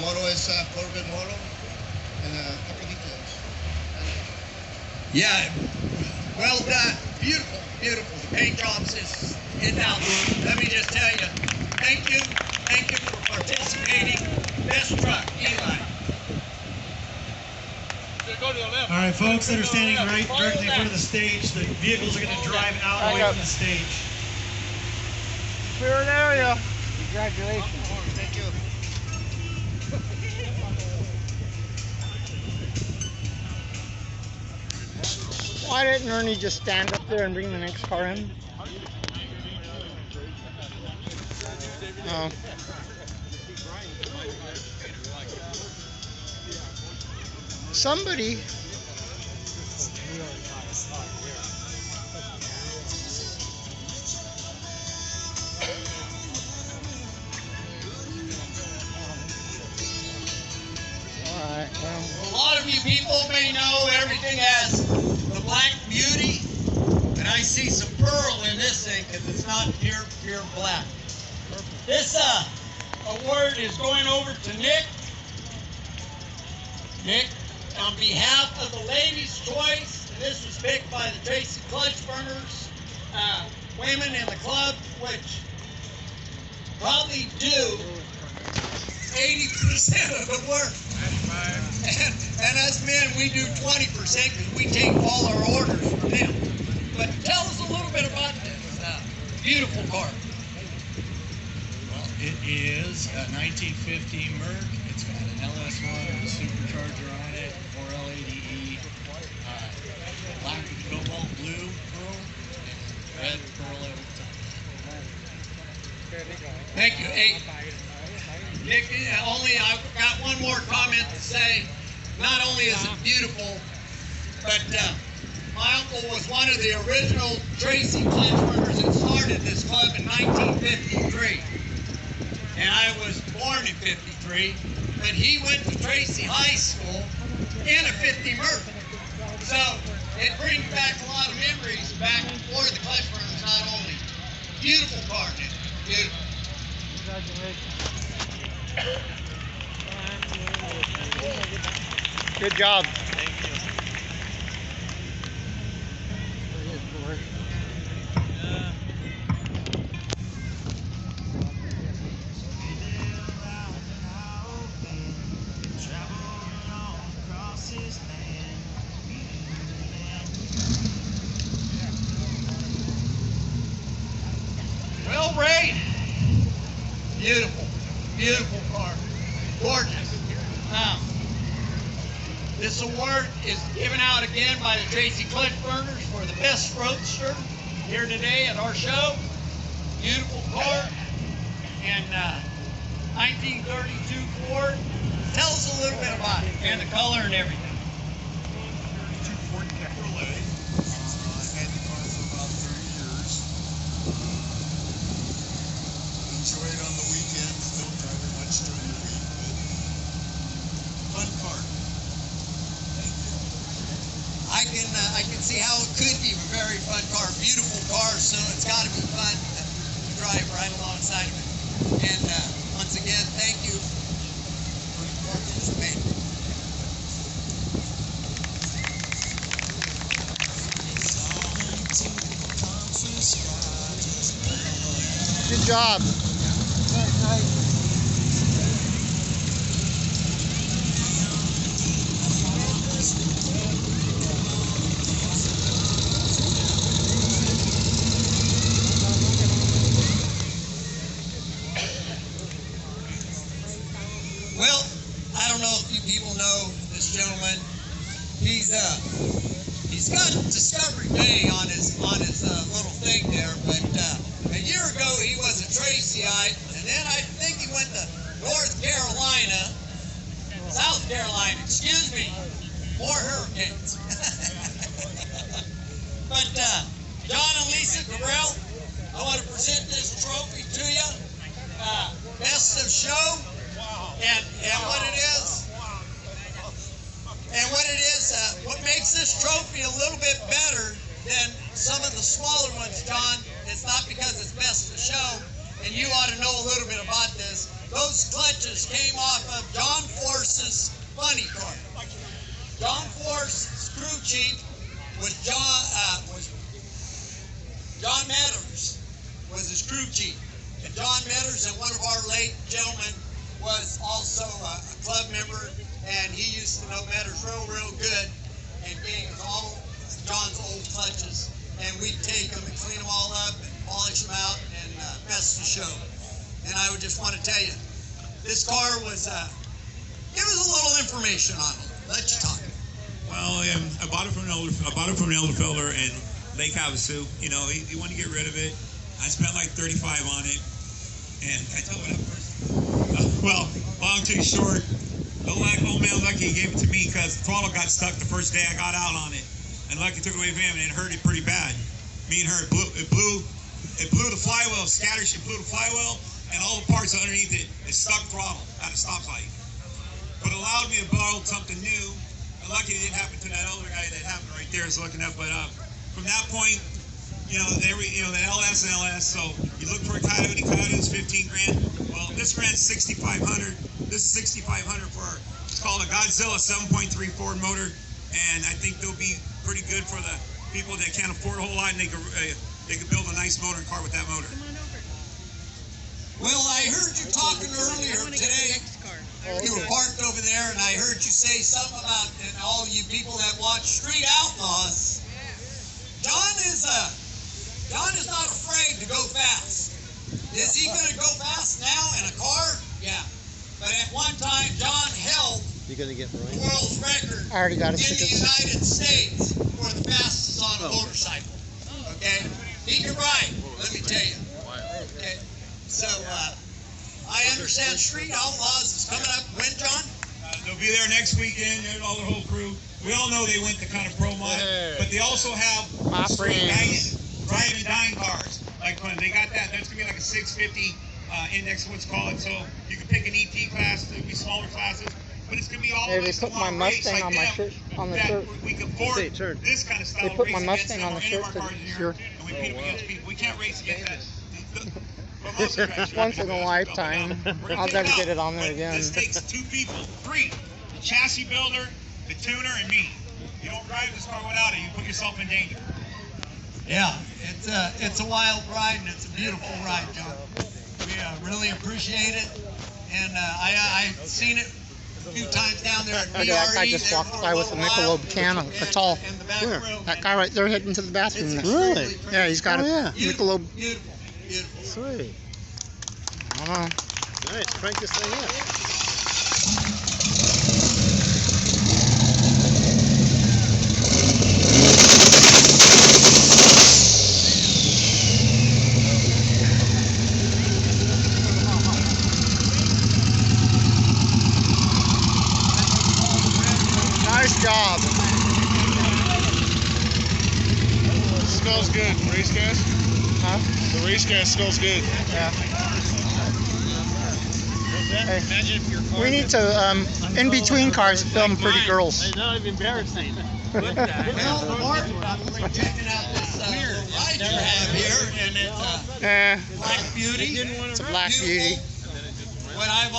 moro es Corvette Moro, and a couple details. Yeah, well done. Beautiful, beautiful. The paint jobs is out. Let me just tell you, thank you for participating. Best truck, Eli. All right, folks that are standing directly in front of the stage, the vehicles are going to drive out away from the stage. Clear an area. Congratulations. Thank you. Why didn't Ernie just stand up there and bring the next car in? Oh. Somebody. Alright, well. A lot of you people may know everything as the Black Beauty, and I see some pearl in this thing because it's not pure black. This award is going over to Nick. Nick, on behalf of the Ladies' Choice, and this was picked by the Tracy Clutch Burners, women in the club, which probably do 80% of the work. And us men, we do 20% because we take all our orders from them. But tell us a little bit about this beautiful car. Well, it is a 1950 Merc. It's got an LS1 with a supercharger on it, 4L80E, black with cobalt blue pearl, and red pearl over the top. Thank you. Hey, Nick, I've got one more comment to say. Not only is it beautiful, but my uncle was one of the original Tracy Clutch Burners that started this club in 1953. And I was born in 53, but he went to Tracy High School in a 50 Merc. So it brings back a lot of memories back before the Clutch Burners, not only. Beautiful car, Nick. Beautiful. Good job. Thank you. Well, Ray, beautiful, beautiful car, gorgeous. This award is given out again by the Tracy Clutch Burners for the best roadster here today at our show. Beautiful car, and 1932 Ford. Tell us a little bit about it and the color and everything. 32 Ford Cabriolet. I've had the car for about 30 years. Enjoy it on the weekends. Don't drive it much during the week, but fun car. I can see how it could be a very fun car, beautiful car, so it's got to be fun to drive right alongside of it. And once again, thank you for participating. Good job. Well, I don't know if you people know this gentleman. He's got Discovery Day on his little thing there, but a year ago he was a Tracyite, and then I think he went to South Carolina, excuse me, more hurricanes. But John and Lisa Gabriel, I want to present this trophy to you. Best of show, and what it is. And what makes this trophy a little bit better than some of the smaller ones, John, it's not because it's best of show, and you ought to know a little bit about this. those clutches came off of John Force's funny car. John Force's crew chief was John Metters was his crew chief. And John Metters, and one of our late gentlemen, was also a club member, and he used to know Metters real good, and gave us all John's old clutches, and we'd take them and clean them all up and polish them out and best the show. And I would just want to tell you, this car was, give us a little information on it. Let you talk. Well, I bought it from an elder in Lake Havasu. You know, he wanted to get rid of it. I spent like $35 on it. And can I tell what happened first? Well, long story short, old man Lucky gave it to me because the throttle got stuck the first day I got out on it. And Lucky took it away from him, and it hurt it pretty bad. Me and her, it blew the flywheel, scattered, she blew the flywheel, and all the parts underneath it stuck throttle at a stoplight. But it allowed me to build something new. And lucky it didn't happen to that older guy that happened right there is looking up. But from that point, the LS and LS. So you look for a Coyote. Coyote was 15 grand. Well, this ran 6,500. This is 6,500 for it's called a Godzilla 7.3 Ford motor, and I think they'll be pretty good for the people that can't afford a whole lot, and they could build a nice motor car with that motor. Well, I heard you talking earlier today. You were parked over there, and I heard you say something about all you people that watch Street Outlaws. John is not afraid to go fast. Is he going to go fast now in a car? Yeah. But at one time, John held the world's record I already got in his the tickets. United States for the fastest on a motorcycle. Okay? He can ride, let me tell you. Okay? So, I understand Street Outlaws is coming up. When, John? They'll be there next weekend, and all their whole crew. We all know they went the kind of pro mod, but they also have straight driving dying cars. Like when they got that, that's gonna be like a 650 index, what's called. So you can pick an ET class, there'll be smaller classes, but it's gonna be all. Hey, they put my Mustang on my shirt, on the shirt. We can afford this kind of style. They put my Mustang on the shirt today. And we compete against people. We can't race against that. Once in a lifetime. I'll never get it on there again. This takes two people, three: the chassis builder, the tuner, and me. You don't drive this car without it. You put yourself in danger. Yeah, it's a wild ride, and it's a beautiful ride, John. We really appreciate it, and I've seen it a few times down there at BRE. That guy just walked by with a Michelob can. That's all. That guy right there heading to the bathroom. Really? Yeah, he's got a Michelob. Beautiful. Sweet. I don't know. Nice. Crank this thing up. Nice job. Smells good. Race gas? Huh? The race gas smells good. Yeah. Hey, Imagine if your car we need to, in between cars, film pretty girls. Not even embarrassing. Well, Mark, we're checking out this ride you have here, and it's a Black Beauty. It's a Black Beauty. What I've